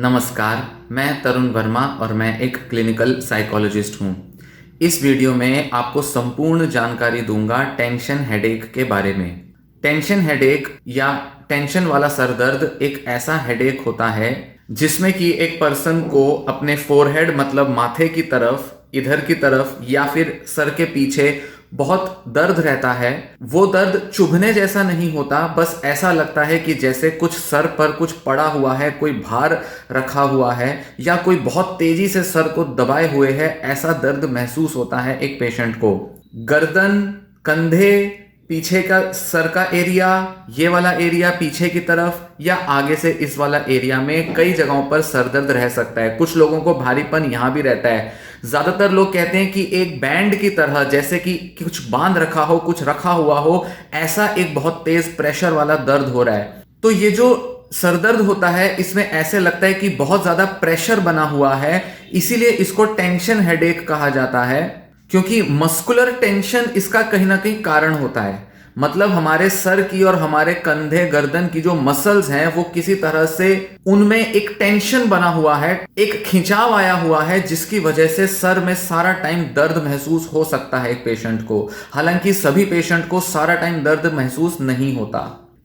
नमस्कार, मैं तरुण वर्मा और मैं एक क्लिनिकल साइकोलॉजिस्ट हूँ। इस वीडियो में आपको संपूर्ण जानकारी दूंगा टेंशन हेडेक के बारे में। टेंशन हेडेक या टेंशन वाला सर दर्द एक ऐसा हेडेक होता है जिसमें कि एक पर्सन को अपने फोरहेड मतलब माथे की तरफ, इधर की तरफ या फिर सर के पीछे बहुत दर्द रहता है। वो दर्द चुभने जैसा नहीं होता, बस ऐसा लगता है कि जैसे कुछ सर पर कुछ पड़ा हुआ है, कोई भार रखा हुआ है या कोई बहुत तेजी से सर को दबाए हुए है, ऐसा दर्द महसूस होता है एक पेशेंट को। गर्दन, कंधे, पीछे का सर का एरिया, ये वाला एरिया पीछे की तरफ या आगे से इस वाला एरिया में कई जगहों पर सर दर्द रह सकता है। कुछ लोगों को भारीपन यहां भी रहता है। ज्यादातर लोग कहते हैं कि एक बैंड की तरह, जैसे कि कुछ बांध रखा हो, कुछ रखा हुआ हो, ऐसा एक बहुत तेज प्रेशर वाला दर्द हो रहा है। तो ये जो सरदर्द होता है इसमें ऐसे लगता है कि बहुत ज्यादा प्रेशर बना हुआ है, इसीलिए इसको टेंशन हेडेक कहा जाता है। क्योंकि मस्कुलर टेंशन इसका कहीं ना कहीं कारण होता है। मतलब हमारे सर की और हमारे कंधे गर्दन की जो मसल्स हैं वो किसी तरह से उनमें एक टेंशन बना हुआ है, एक खिंचाव आया हुआ है, जिसकी वजह से सर में सारा टाइम दर्द महसूस हो सकता है एक पेशेंट को। हालांकि सभी पेशेंट को सारा टाइम दर्द महसूस नहीं होता।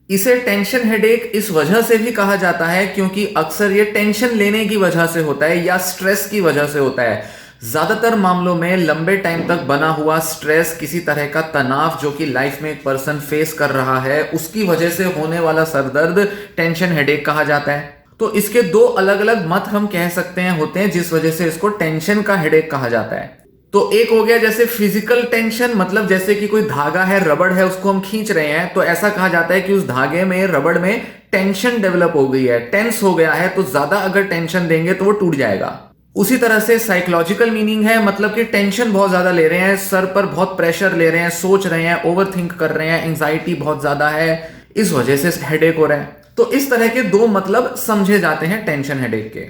इसे टेंशन हेडेक इस वजह से भी कहा जाता है क्योंकि अक्सर ये टेंशन लेने की वजह से होता है या स्ट्रेस की वजह से होता है। ज्यादातर मामलों में लंबे टाइम तक बना हुआ स्ट्रेस, किसी तरह का तनाव जो कि लाइफ में एक पर्सन फेस कर रहा है, उसकी वजह से होने वाला सरदर्द टेंशन हेडेक कहा जाता है। तो इसके दो अलग अलग मत हम कह सकते हैं होते हैं जिस वजह से इसको टेंशन का हेडेक कहा जाता है। तो एक हो गया जैसे फिजिकल टेंशन, मतलब जैसे कि कोई धागा है, रबड़ है, उसको हम खींच रहे हैं तो ऐसा कहा जाता है कि उस धागे में, रबड़ में टेंशन डेवलप हो गई है, टेंस हो गया है, तो ज्यादा अगर टेंशन देंगे तो वो टूट जाएगा। उसी तरह से साइकोलॉजिकल मीनिंग है, मतलब कि टेंशन बहुत ज्यादा ले रहे हैं, सर पर बहुत प्रेशर ले रहे हैं, सोच रहे हैं, ओवर थिंक कर रहे हैं, एंजाइटी बहुत ज्यादा है, इस वजह से हेडेक हो रहा है। तो इस तरह के दो मतलब समझे जाते हैं टेंशन हेडेक के।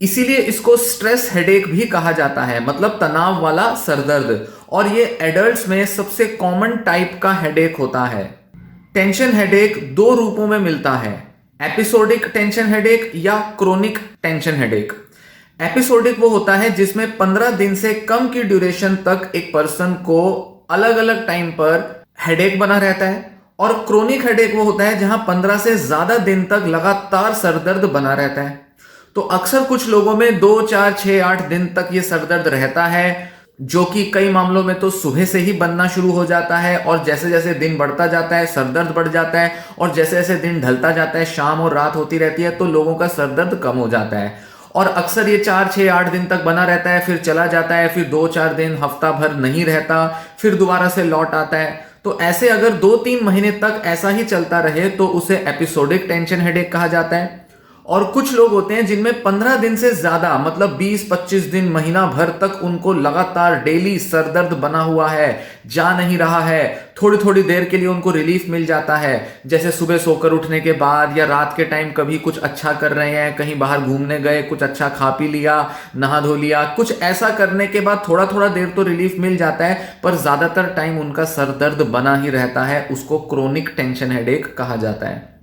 इसीलिए इसको स्ट्रेस हेडेक भी कहा जाता है, मतलब तनाव वाला सरदर्द। और ये एडल्ट्स में सबसे कॉमन टाइप का हेडेक होता है। टेंशन हेडेक दो रूपों में मिलता है, एपिसोडिक टेंशन हेडेक या क्रोनिक टेंशन हेडेक। एपिसोडिक वो होता है जिसमें 15 दिन से कम की ड्यूरेशन तक एक पर्सन को अलग अलग टाइम पर हेडेक बना रहता है। और क्रोनिक हेडेक वो होता है जहां 15 से ज्यादा दिन तक लगातार सरदर्द बना रहता है। तो अक्सर कुछ लोगों में 2, 4, 6, 8 दिन तक ये सरदर्द रहता है, जो कि कई मामलों में तो सुबह से ही बनना शुरू हो जाता है और जैसे जैसे दिन बढ़ता जाता है सरदर्द बढ़ जाता है, और जैसे जैसे दिन ढलता जाता है, शाम और रात होती रहती है, तो लोगों का सरदर्द कम हो जाता है। और अक्सर ये 4, 6, 8 दिन तक बना रहता है, फिर चला जाता है, फिर 2, 4 दिन, हफ्ता भर नहीं रहता, फिर दोबारा से लौट आता है। तो ऐसे अगर 2-3 महीने तक ऐसा ही चलता रहे तो उसे एपिसोडिक टेंशन हेडेक कहा जाता है। और कुछ लोग होते हैं जिनमें 15 दिन से ज्यादा, मतलब 20-25 दिन, महीना भर तक उनको लगातार डेली सरदर्द बना हुआ है, जा नहीं रहा है। थोड़ी थोड़ी देर के लिए उनको रिलीफ मिल जाता है, जैसे सुबह सोकर उठने के बाद या रात के टाइम कभी कुछ अच्छा कर रहे हैं, कहीं बाहर घूमने गए, कुछ अच्छा खा पी लिया, नहा धो लिया, कुछ ऐसा करने के बाद थोड़ा थोड़ा देर तो रिलीफ मिल जाता है, पर ज्यादातर टाइम उनका सरदर्द बना ही रहता है। उसको क्रोनिक टेंशन हेडेक कहा जाता है।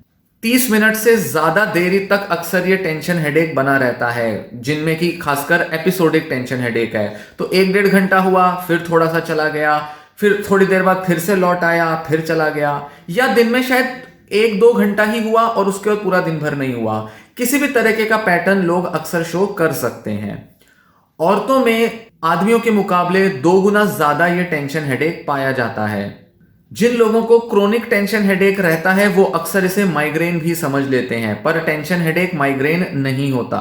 30 मिनट से ज्यादा देरी तक अक्सर ये टेंशन हेडेक बना रहता है, जिनमें कि खासकर एपिसोडिक टेंशन हेडेक है। तो 1-1.5 घंटा हुआ, फिर थोड़ा सा चला गया, फिर थोड़ी देर बाद फिर से लौट आया, फिर चला गया, या दिन में शायद 1-2 घंटा ही हुआ और उसके बाद पूरा दिन भर नहीं हुआ। किसी भी तरीके का पैटर्न लोग अक्सर शो कर सकते हैं। औरतों में आदमियों के मुकाबले 2 गुना ज्यादा ये टेंशन हेडेक पाया जाता है। जिन लोगों को क्रोनिक टेंशन हेडेक रहता है वो अक्सर इसे माइग्रेन भी समझ लेते हैं, पर टेंशन हेडेक माइग्रेन नहीं होता।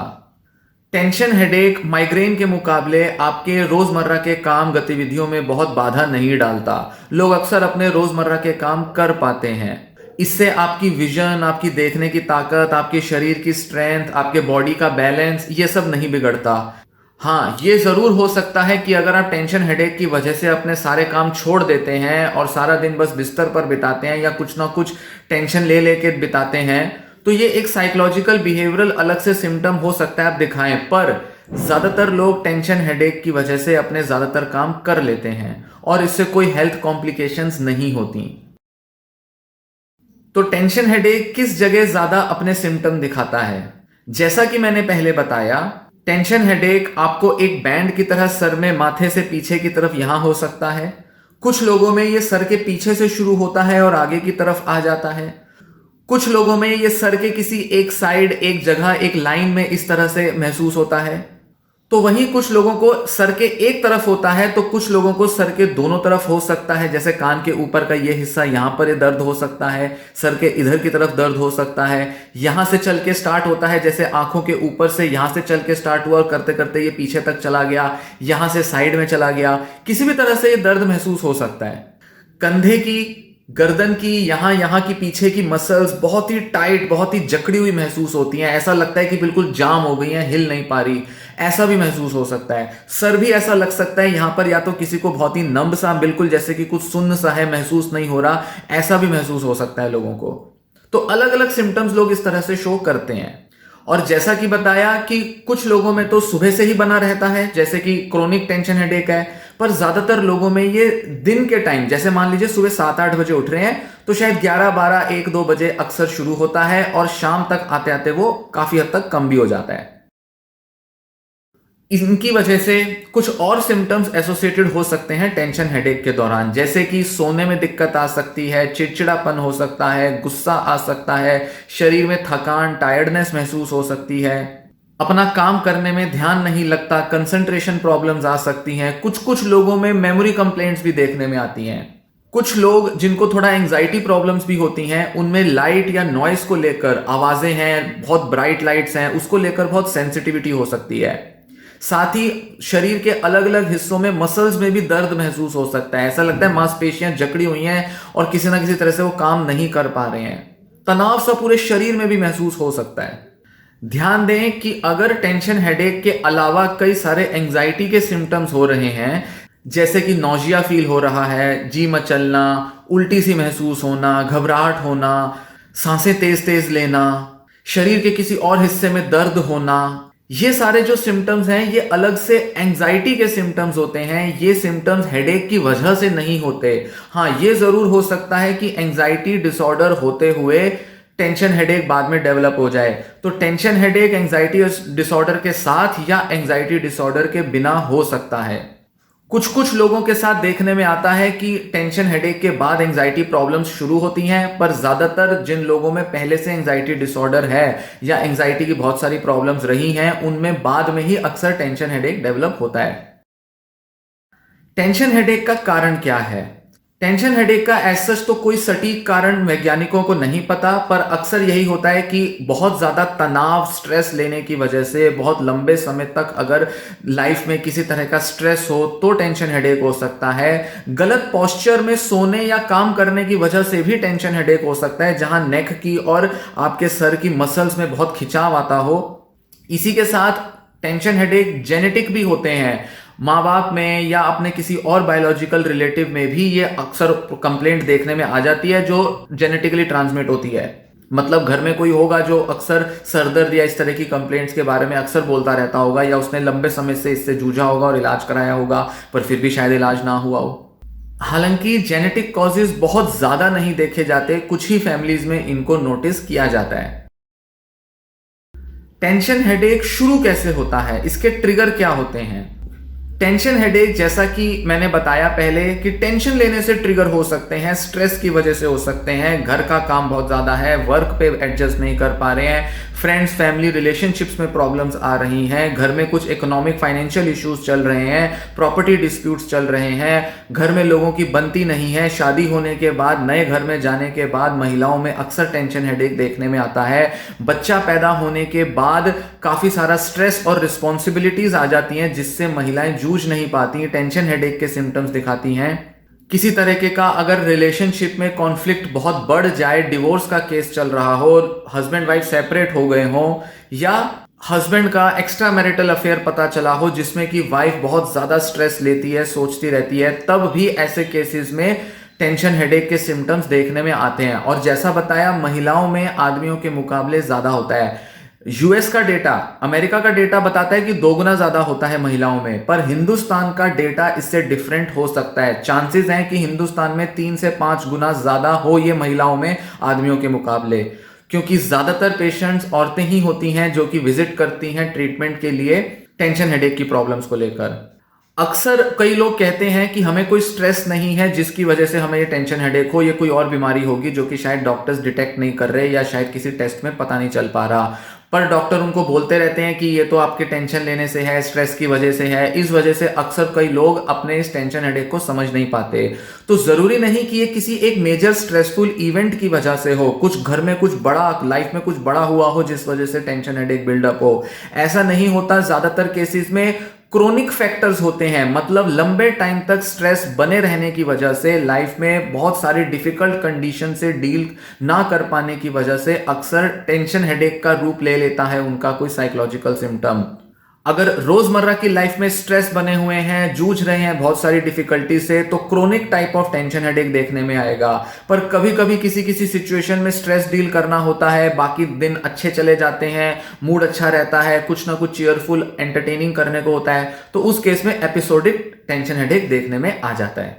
टेंशन हेडेक माइग्रेन के मुकाबले आपके रोजमर्रा के काम गतिविधियों में बहुत बाधा नहीं डालता। लोग अक्सर अपने रोजमर्रा के काम कर पाते हैं। इससे आपकी विजन, आपकी देखने की ताकत, आपके शरीर की स्ट्रेंथ, आपके बॉडी का बैलेंस, ये सब नहीं बिगड़ता। हाँ, ये जरूर हो सकता है कि अगर आप टेंशन हेडेक की वजह से अपने सारे काम छोड़ देते हैं और सारा दिन बस बिस्तर पर बिताते हैं या कुछ ना कुछ टेंशन ले लेके बिताते हैं, तो ये एक साइकोलॉजिकल बिहेवियरल अलग से सिम्टम हो सकता है, आप दिखाएं। पर ज्यादातर लोग टेंशन हेडेक की वजह से अपने ज्यादातर काम कर लेते हैं और इससे कोई हेल्थ कॉम्प्लिकेशंस नहीं होती। तो टेंशन हेडेक किस जगह ज्यादा अपने सिम्टम दिखाता है? जैसा कि मैंने पहले बताया, टेंशन हेडेक आपको एक बैंड की तरह सर में माथे से पीछे की तरफ यहां हो सकता है। कुछ लोगों में ये सर के पीछे से शुरू होता है और आगे की तरफ आ जाता है। कुछ लोगों में ये सर के किसी एक साइड, एक जगह, एक लाइन में इस तरह से महसूस होता है। तो वहीं कुछ लोगों को सर के एक तरफ होता है, तो कुछ लोगों को सर के दोनों तरफ हो सकता है। जैसे कान के ऊपर का ये हिस्सा, यहां पर ये दर्द हो सकता है, सर के इधर की तरफ दर्द हो सकता है। यहां से चल के स्टार्ट होता है, जैसे आंखों के ऊपर से यहां से चल के स्टार्ट हुआ और करते करते ये पीछे तक चला गया, यहां से साइड में चला गया। किसी भी तरह से ये दर्द महसूस हो सकता है। कंधे की, गर्दन की, यहां की पीछे की मसल्स बहुत ही टाइट, बहुत ही जकड़ी हुई महसूस होती हैं। ऐसा लगता है कि बिल्कुल जाम हो गई हैं, हिल नहीं पा रही, ऐसा भी महसूस हो सकता है। सर भी ऐसा लग सकता है यहां पर, या तो किसी को बहुत ही नम्ब सा, बिल्कुल जैसे कि कुछ सुन्न सा है, महसूस नहीं हो रहा, ऐसा भी महसूस हो सकता है लोगों को। तो अलग अलग सिम्टम्स लोग इस तरह से शो करते हैं। और जैसा कि बताया कि कुछ लोगों में तो सुबह से ही बना रहता है, जैसे कि क्रोनिक टेंशन हेडेक है। पर ज्यादातर लोगों में ये दिन के टाइम, जैसे मान लीजिए सुबह 7-8 बजे उठ रहे हैं, तो शायद 11-12-1-2 बजे अक्सर शुरू होता है और शाम तक आते आते वो काफी हद तक कम भी हो जाता है। इनकी वजह से कुछ और सिम्टम्स एसोसिएटेड हो सकते हैं टेंशन हेडेक के दौरान, जैसे कि सोने में दिक्कत आ सकती है, चिड़चिड़ापन हो सकता है, गुस्सा आ सकता है, शरीर में थकान, टायर्डनेस महसूस हो सकती है, अपना काम करने में ध्यान नहीं लगता, कंसंट्रेशन प्रॉब्लम्स आ सकती हैं। कुछ कुछ लोगों में मेमोरी कंप्लेंट्स भी देखने में आती हैं। कुछ लोग जिनको थोड़ा एंजाइटी प्रॉब्लम्स भी होती हैं, उनमें लाइट या नॉइस को लेकर, आवाजें हैं, बहुत ब्राइट लाइट्स हैं, उसको लेकर बहुत सेंसिटिविटी हो सकती है। साथ ही शरीर के अलग अलग हिस्सों में, मसल्स में भी दर्द महसूस हो सकता है। ऐसा लगता है मांसपेशियां जकड़ी हुई हैं और किसी ना किसी तरह से वो काम नहीं कर पा रहे हैं। तनाव सा पूरे शरीर में भी महसूस हो सकता है। ध्यान दें कि अगर टेंशन हेडेक के अलावा कई सारे एंजाइटी के सिम्टम्स हो रहे हैं, जैसे कि नौजिया फील हो रहा है, जी मचलना, उल्टी सी महसूस होना, घबराहट होना, सांसें तेज तेज लेना, शरीर के किसी और हिस्से में दर्द होना, ये सारे जो सिम्टम्स हैं ये अलग से एंजाइटी के सिम्टम्स होते हैं। ये सिम्टम्स हेडेक की वजह से नहीं होते। हाँ, ये जरूर हो सकता है कि एंजाइटी डिसऑर्डर होते हुए टेंशन हेडेक बाद में डेवलप हो जाए। तो टेंशन हेडेक एंजाइटी डिसऑर्डर के साथ या एंजाइटी डिसऑर्डर के बिना हो सकता है। कुछ कुछ लोगों के साथ देखने में आता है कि टेंशन हेडेक के बाद एंजाइटी प्रॉब्लम्स शुरू होती हैं, पर ज्यादातर जिन लोगों में पहले से एंजाइटी डिसऑर्डर है या एंजाइटी की बहुत सारी प्रॉब्लम्स रही हैं, उनमें बाद में ही अक्सर टेंशन हेडेक डेवलप होता है। टेंशन हेडेक का कारण क्या है? टेंशन हेडेक का एज सच तो कोई सटीक कारण वैज्ञानिकों को नहीं पता, पर अक्सर यही होता है कि बहुत ज्यादा तनाव, स्ट्रेस लेने की वजह से, बहुत लंबे समय तक अगर लाइफ में किसी तरह का स्ट्रेस हो तो टेंशन हेडेक हो सकता है। गलत पोस्चर में सोने या काम करने की वजह से भी टेंशन हेडेक हो सकता है, जहां नेक की और आपके सर की मसल्स में बहुत खिंचाव आता हो। इसी के साथ टेंशन हेडेक जेनेटिक भी होते हैं। माँ बाप में या अपने किसी और बायोलॉजिकल रिलेटिव में भी ये अक्सर कंप्लेंट देखने में आ जाती है, जो जेनेटिकली ट्रांसमिट होती है। मतलब घर में कोई होगा जो अक्सर सरदर्द या इस तरह की कंप्लेंट्स के बारे में अक्सर बोलता रहता होगा, या उसने लंबे समय से इससे जूझा होगा और इलाज कराया होगा, पर फिर भी शायद इलाज ना हुआ हो। हालांकि जेनेटिक कॉजेज बहुत ज्यादा नहीं देखे जाते, कुछ ही फैमिलीज में इनको नोटिस किया जाता है। टेंशन हेडेक शुरू कैसे होता है? इसके ट्रिगर क्या होते हैं? टेंशन हेडेक, जैसा कि मैंने बताया पहले, कि टेंशन लेने से ट्रिगर हो सकते हैं, स्ट्रेस की वजह से हो सकते हैं, घर का काम बहुत ज्यादा है, वर्क पे एडजस्ट नहीं कर पा रहे हैं, फ्रेंड्स, फैमिली, रिलेशनशिप्स में प्रॉब्लम्स आ रही हैं, घर में कुछ इकोनॉमिक फाइनेंशियल इश्यूज चल रहे हैं, प्रॉपर्टी डिस्प्यूट्स चल रहे हैं, घर में लोगों की बनती नहीं है, शादी होने के बाद, नए घर में जाने के बाद महिलाओं में अक्सर टेंशन हेडेक देखने में आता है। बच्चा पैदा होने के बाद काफी सारा स्ट्रेस और रिस्पॉन्सिबिलिटीज आ जाती हैं, जिससे महिलाएं जूझ नहीं पाती, टेंशन हेडेक के सिम्टम्स दिखाती हैं। किसी तरीके का अगर रिलेशनशिप में कॉन्फ्लिक्ट बहुत बढ़ जाए, डिवोर्स का केस चल रहा हो, हस्बैंड वाइफ सेपरेट हो गए हो, या हस्बैंड का एक्स्ट्रा मैरिटल अफेयर पता चला हो जिसमें कि वाइफ बहुत ज्यादा स्ट्रेस लेती है, सोचती रहती है, तब भी ऐसे केसेस में टेंशन हेडेक के सिम्टम्स देखने में आते हैं। और जैसा बताया, महिलाओं में आदमियों के मुकाबले ज्यादा होता है। यूएस का डेटा, अमेरिका का डेटा बताता है कि 2 गुना ज्यादा होता है महिलाओं में, पर हिंदुस्तान का डेटा इससे डिफरेंट हो सकता है। चांसेस हैं कि हिंदुस्तान में 3 से 5 गुना ज्यादा हो ये महिलाओं में आदमियों के मुकाबले, क्योंकि ज़्यादातर पेशेंट्स औरतें ही होती हैं जो कि विजिट करती हैं ट्रीटमेंट के लिए टेंशन हेडेक की प्रॉब्लम्स को लेकर। अक्सर कई लोग कहते हैं कि हमें कोई स्ट्रेस नहीं है जिसकी वजह से हमें ये टेंशन हेडेक हो, ये कोई और बीमारी होगी जो कि शायद डॉक्टर्स डिटेक्ट नहीं कर रहे या शायद किसी टेस्ट में पता नहीं चल पा रहा। पर डॉक्टर उनको बोलते रहते हैं कि ये तो आपके टेंशन लेने से है, स्ट्रेस की वजह से है। इस वजह से अक्सर कई लोग अपने इस टेंशन हेडेक को समझ नहीं पाते। तो जरूरी नहीं कि ये किसी एक मेजर स्ट्रेसफुल इवेंट की वजह से हो, कुछ घर में कुछ बड़ा, लाइफ में कुछ बड़ा हुआ हो जिस वजह से टेंशन हेडेक बिल्डअप हो। ऐसा नहीं होता। ज्यादातर केसेस में क्रोनिक फैक्टर्स होते हैं, मतलब लंबे टाइम तक स्ट्रेस बने रहने की वजह से, लाइफ में बहुत सारी डिफिकल्ट कंडीशन से डील ना कर पाने की वजह से अक्सर टेंशन हेडेक का रूप ले लेता है उनका कोई साइकोलॉजिकल सिम्टम। अगर रोजमर्रा की लाइफ में स्ट्रेस बने हुए हैं, जूझ रहे हैं बहुत सारी डिफिकल्टी से, तो chronic type of tension headache देखने में आएगा। पर कभी कभी किसी किसी सिचुएशन में स्ट्रेस डील करना होता है, बाकी दिन अच्छे चले जाते हैं, मूड अच्छा रहता है, कुछ ना कुछ चीयरफुल एंटरटेनिंग करने को होता है, तो उस केस में एपिसोडिक टेंशन हेडेक देखने में आ जाता है।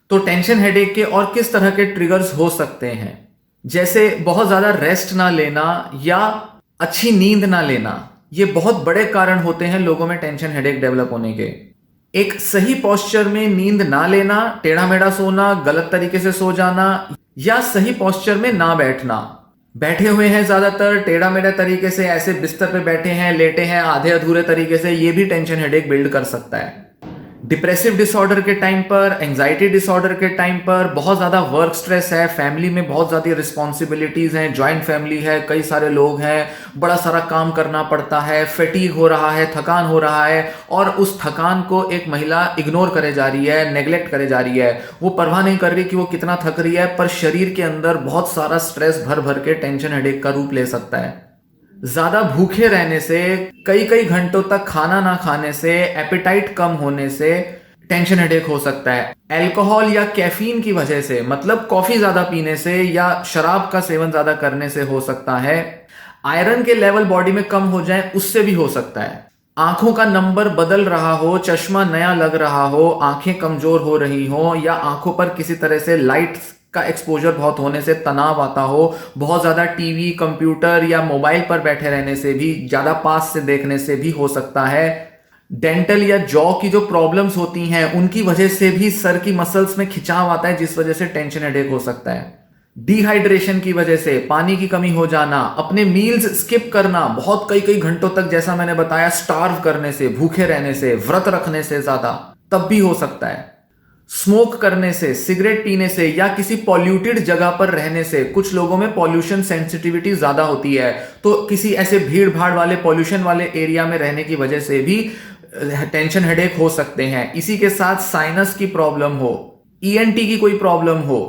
तो टेंशन हेडेक के और किस तरह के ट्रिगर्स हो सकते हैं, जैसे बहुत ज्यादा रेस्ट ना लेना या अच्छी नींद ना लेना, ये बहुत बड़े कारण होते हैं लोगों में टेंशन हेडेक डेवलप होने के। एक सही पोस्चर में नींद ना लेना, टेढ़ा मेढ़ा सोना, गलत तरीके से सो जाना या सही पोस्चर में ना बैठना। बैठे हुए हैं ज्यादातर टेढ़ा मेढ़ा तरीके से, ऐसे बिस्तर पे बैठे हैं, लेटे हैं आधे अधूरे तरीके से, ये भी टेंशन हेडेक बिल्ड कर सकता है। डिप्रेसिव डिसऑर्डर के टाइम पर, एंजाइटी डिसऑर्डर के टाइम पर, बहुत ज्यादा वर्क स्ट्रेस है, फैमिली में बहुत ज्यादा रिस्पॉन्सिबिलिटीज हैं, ज्वाइंट फैमिली है, कई सारे लोग हैं, बड़ा सारा काम करना पड़ता है, फैटीग हो रहा है, थकान हो रहा है, और उस थकान को एक महिला इग्नोर करे जा रही है, नेग्लेक्ट करे जा रही है। वो परवाह नहीं कर रही कि वो कितना थक रही है, पर शरीर के अंदर बहुत सारा स्ट्रेस भर भर के टेंशन हेडेक का रूप ले सकता है। ज्यादा भूखे रहने से, कई कई घंटों तक खाना ना खाने से, एपेटाइट कम होने से टेंशन हेडेक हो सकता है। अल्कोहल या कैफीन की वजह से, मतलब कॉफी ज्यादा पीने से या शराब का सेवन ज्यादा करने से हो सकता है। आयरन के लेवल बॉडी में कम हो जाए, उससे भी हो सकता है। आंखों का नंबर बदल रहा हो, चश्मा नया लग रहा हो, आंखें कमजोर हो रही हो, या आंखों पर किसी तरह से लाइट का एक्सपोजर बहुत होने से तनाव आता हो, बहुत ज्यादा टीवी, कंप्यूटर या मोबाइल पर बैठे रहने से भी, ज्यादा पास से देखने से भी हो सकता है। डेंटल या जॉ की जो प्रॉब्लम्स होती हैं उनकी वजह से भी सर की मसल्स में खिंचाव आता है, जिस वजह से टेंशन हेडेक हो सकता है। डिहाइड्रेशन की वजह से, पानी की कमी हो जाना, अपने मील्स स्किप करना, बहुत कई कई घंटों तक, जैसा मैंने बताया, स्टार्व करने से, भूखे रहने से, व्रत रखने से ज्यादा, तब भी हो सकता है। स्मोक करने से, सिगरेट पीने से या किसी पॉल्यूटेड जगह पर रहने से, कुछ लोगों में पॉल्यूशन सेंसिटिविटी ज्यादा होती है, तो किसी ऐसे भीड़ भाड़ वाले पॉल्यूशन वाले एरिया में रहने की वजह से भी टेंशन हेडेक हो सकते हैं। इसी के साथ साइनस की प्रॉब्लम हो, ईएनटी की कोई प्रॉब्लम हो,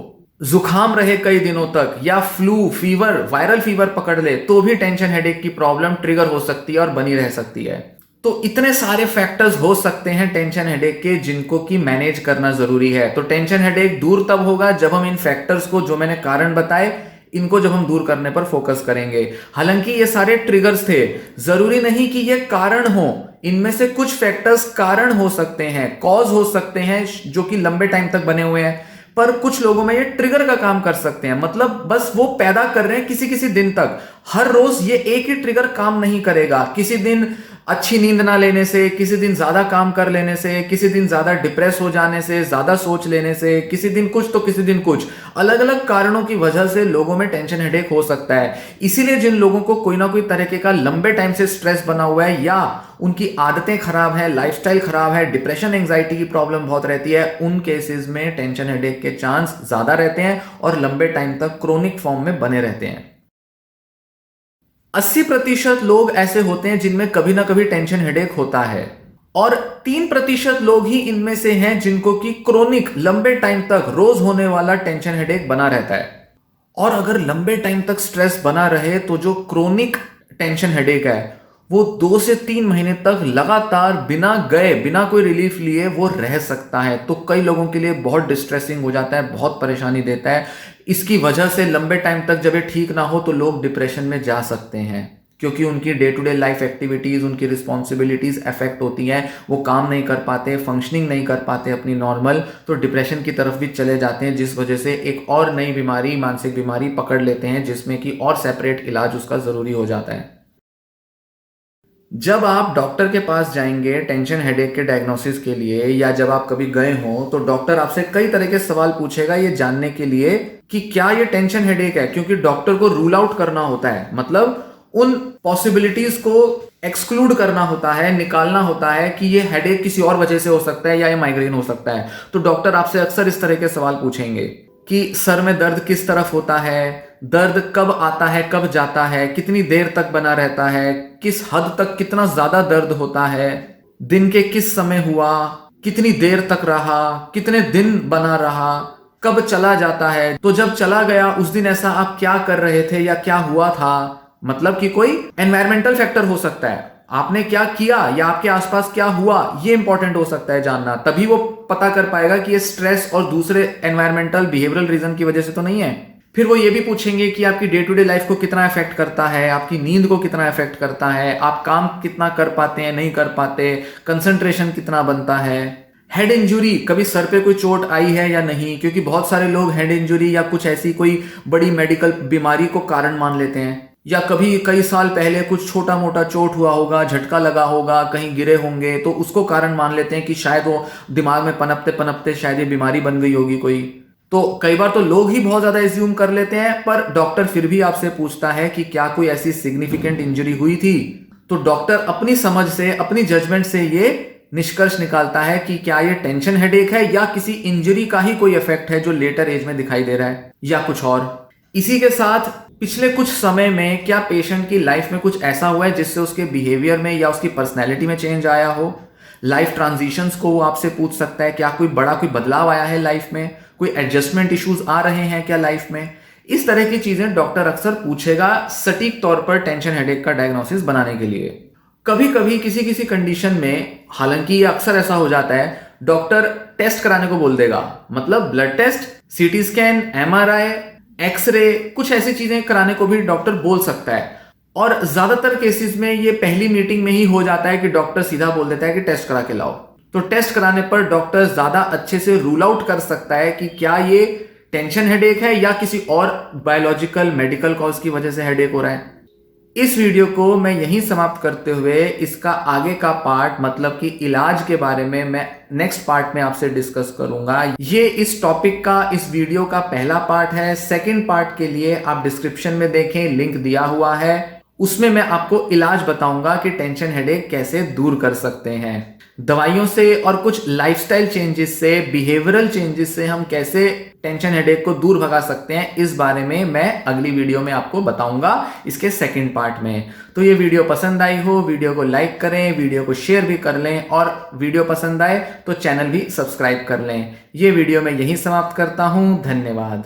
जुकाम रहे कई दिनों तक, या फ्लू, फीवर, वायरल फीवर पकड़ ले, तो भी टेंशन हेडेक की प्रॉब्लम ट्रिगर हो सकती है और बनी रह सकती है। तो इतने सारे फैक्टर्स हो सकते हैं टेंशन हेडेक के, जिनको कि मैनेज करना जरूरी है। तो टेंशन हेडेक दूर तब होगा जब हम इन फैक्टर्स को, जो मैंने कारण बताए, इनको जब हम दूर करने पर फोकस करेंगे। हालांकि ये सारे ट्रिगर्स थे, जरूरी नहीं कि ये कारण हो। इनमें से कुछ फैक्टर्स कारण हो सकते हैं, कॉज हो सकते हैं, जो कि लंबे टाइम तक बने हुए हैं, पर कुछ लोगों में ये ट्रिगर का काम कर सकते हैं। मतलब बस वो पैदा कर रहे हैं किसी किसी दिन तक, हर रोज ये एक ही ट्रिगर काम नहीं करेगा। किसी दिन अच्छी नींद ना लेने से, किसी दिन ज्यादा काम कर लेने से, किसी दिन ज्यादा डिप्रेस हो जाने से, ज्यादा सोच लेने से, किसी दिन कुछ तो किसी दिन कुछ, अलग अलग कारणों की वजह से लोगों में टेंशन हेडेक हो सकता है। इसीलिए जिन लोगों को कोई ना कोई तरीके का लंबे टाइम से स्ट्रेस बना हुआ है, या उनकी आदतें खराब है, लाइफस्टाइल खराब है, डिप्रेशन, एंजाइटी की प्रॉब्लम बहुत रहती है, उन केसेस में टेंशन हेडेक के चांस ज्यादा रहते हैं और लंबे टाइम तक क्रोनिक फॉर्म में बने रहते हैं। 80% लोग ऐसे होते हैं जिनमें कभी ना कभी टेंशन हेडेक होता है, और 3% लोग ही इनमें से हैं जिनको कि क्रोनिक, लंबे टाइम तक रोज होने वाला टेंशन हेडेक बना रहता है। और अगर लंबे टाइम तक स्ट्रेस बना रहे तो जो क्रोनिक टेंशन हेडेक है वो 2 से 3 महीने तक लगातार बिना गए, बिना कोई रिलीफ लिए वो रह सकता है। तो कई लोगों के लिए बहुत डिस्ट्रेसिंग हो जाता है, बहुत परेशानी देता है। इसकी वजह से लंबे टाइम तक जब ये ठीक ना हो तो लोग डिप्रेशन में जा सकते हैं। क्योंकि उनकी day to day life activities, उनकी रिस्पॉन्सिबिलिटीज़ अफेक्ट होती हैं, वो काम नहीं कर पाते, फंक्शनिंग नहीं कर पाते अपनी नॉर्मल, तो डिप्रेशन की तरफ भी चले जाते हैं, जिस वजह से एक और नई बीमारी, मानसिक बीमारी पकड़ लेते हैं, जिसमें कि और सेपरेट इलाज उसका ज़रूरी हो जाता है। जब आप डॉक्टर के पास जाएंगे टेंशन हेडेक के डायग्नोसिस के लिए, या जब आप कभी गए हो, तो डॉक्टर आपसे कई तरह के सवाल पूछेगा ये जानने के लिए कि क्या ये टेंशन हेडेक है, क्योंकि डॉक्टर को रूल आउट करना होता है, मतलब उन पॉसिबिलिटीज को एक्सक्लूड करना होता है, निकालना होता है कि ये हेडेक किसी और वजह से हो सकता है या ये माइग्रेन हो सकता है। तो डॉक्टर आपसे अक्सर इस तरह के सवाल पूछेंगे कि सर में दर्द किस तरफ होता है, दर्द कब आता है कब जाता है, कितनी देर तक बना रहता है, किस हद तक कितना ज्यादा दर्द होता है, दिन के किस समय हुआ, कितनी देर तक रहा, कितने दिन बना रहा, कब चला जाता है, तो जब चला गया उस दिन ऐसा आप क्या कर रहे थे या क्या हुआ था। मतलब कि कोई एनवायरमेंटल फैक्टर हो सकता है, आपने क्या किया या आपके आसपास क्या हुआ, ये इंपॉर्टेंट हो सकता है जानना, तभी वो पता कर पाएगा कि ये स्ट्रेस और दूसरे एनवायरमेंटल बिहेवियरल रीजन की वजह से तो नहीं है। फिर वो ये भी पूछेंगे कि आपकी डे टू डे लाइफ को कितना इफेक्ट करता है, आपकी नींद को कितना इफेक्ट करता है, आप काम कितना कर पाते हैं नहीं कर पाते, कंसंट्रेशन कितना बनता है, हेड इंजुरी, कभी सर पे कोई चोट आई है या नहीं, क्योंकि बहुत सारे लोग हेड इंजुरी या कुछ ऐसी कोई बड़ी मेडिकल बीमारी को कारण मान लेते हैं, या कभी कई साल पहले कुछ छोटा मोटा चोट हुआ होगा, झटका लगा होगा, कहीं गिरे होंगे, तो उसको कारण मान लेते हैं कि शायद वो दिमाग में पनपते पनपते शायद ये बीमारी बन गई होगी कोई। तो कई बार तो लोग ही बहुत ज्यादा एज्यूम कर लेते हैं, पर डॉक्टर फिर भी आपसे पूछता है कि क्या कोई ऐसी सिग्निफिकेंट इंजरी हुई थी, तो डॉक्टर अपनी समझ से, अपनी जजमेंट से ये निष्कर्ष निकालता है कि क्या ये टेंशन हेडेक है या किसी इंजरी का ही कोई इफेक्ट है जो लेटर एज में दिखाई दे रहा है या कुछ और। इसी के साथ पिछले कुछ समय में क्या पेशेंट की लाइफ में कुछ ऐसा हुआ है जिससे उसके बिहेवियर में या उसकी पर्सनैलिटी में चेंज आया हो। लाइफ ट्रांजिशंस को वो आपसे पूछ सकता है, क्या कोई बदलाव आया है लाइफ में, कोई एडजस्टमेंट इश्यूज आ रहे हैं क्या लाइफ में। इस तरह की चीजें डॉक्टर अक्सर पूछेगा सटीक तौर पर टेंशन हेडेक का डायग्नोसिस बनाने के लिए। कभी कभी किसी किसी कंडीशन में, हालांकि ये अक्सर ऐसा हो जाता है, डॉक्टर टेस्ट कराने को बोल देगा, मतलब blood test, CT scan, MRI, X ray, कुछ ऐसी चीजें कराने को भी डॉक्टर बोल सकता है। और ज्यादातर केसेस में ये पहली मीटिंग में ही हो जाता है कि डॉक्टर सीधा बोल देता है कि टेस्ट करा के लाओ। तो टेस्ट कराने पर डॉक्टर ज्यादा अच्छे से रूल आउट कर सकता है कि क्या ये टेंशन हेडेक है या किसी और बायोलॉजिकल मेडिकल कॉज की वजह से हेडेक हो रहा है। इस वीडियो को मैं यहीं समाप्त करते हुए इसका आगे का पार्ट, मतलब कि इलाज के बारे में, मैं नेक्स्ट पार्ट में आपसे डिस्कस करूंगा। ये इस टॉपिक का, इस वीडियो का पहला पार्ट है। सेकंड पार्ट के लिए आप डिस्क्रिप्शन में देखें, लिंक दिया हुआ है, उसमें मैं आपको इलाज बताऊंगा कि टेंशन हेडेक कैसे दूर कर सकते हैं। दवाइयों से और कुछ लाइफस्टाइल चेंजेस से, बिहेवियरल चेंजेस से हम कैसे टेंशन हेडेक को दूर भगा सकते हैं, इस बारे में मैं अगली वीडियो में आपको बताऊंगा, इसके सेकंड पार्ट में। तो ये वीडियो पसंद आई हो, वीडियो को लाइक करें, वीडियो को शेयर भी कर लें, और वीडियो पसंद आए तो चैनल भी सब्सक्राइब कर लें। ये वीडियो मैं यहीं समाप्त करता हूं। धन्यवाद।